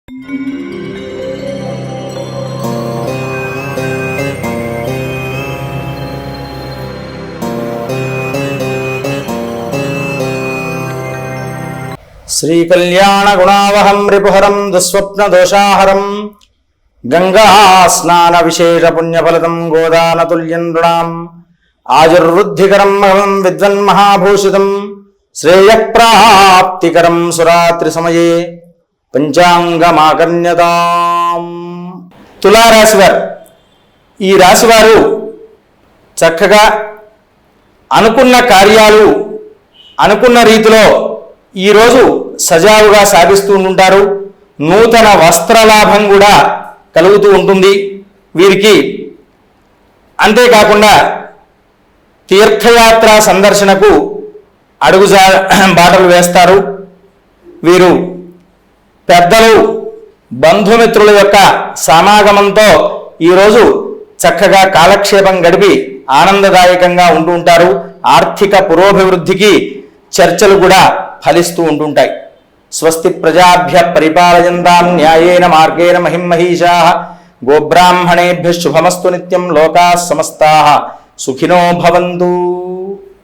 శ్రీకళ్యాణ గుణావహం రిపుహరం దుస్వప్న దోషాహరం గంగా స్నాన విశేష పుణ్యఫలదం గోదానతుల్యం నృణాం ఆయుర్వృద్ధికరం మహం విద్వన్మహాభూషితం శ్రేయప్రాప్తికరం సురాత్రి సమయే పంచాంగమాకర్ణ్యతాం. తులారాశివారు, ఈ రాశివారు చక్కగా అనుకున్న కార్యాలు అనుకున్న రీతిలో ఈరోజు సజావుగా సాగిస్తూ ఉంటారు. నూతన వస్త్రలాభం కూడా కలుగుతూ ఉంటుంది వీరికి. అంతేకాకుండా తీర్థయాత్ర సందర్శనకు బాటలు వేస్తారు. వీరు పెద్దలు బంధుమిత్రుల యొక్క సమాగమంతో ఈరోజు చక్కగా కాలక్షేపం గడిపి ఆనందదాయకంగా ఉంటూ ఉంటారు. ఆర్థిక పురోభివృద్ధికి చర్చలు కూడా ఫలిస్తూ ఉంటుంటాయి. స్వస్తి ప్రజాభ్య పరిపాలయంతాం న్యాయేన మార్గేణ మహిమహీషాః గోబ్రాహ్మణేభ్యః శుభమస్తు నిత్యం లోకాః సమస్తాః సుఖినో భవంతు.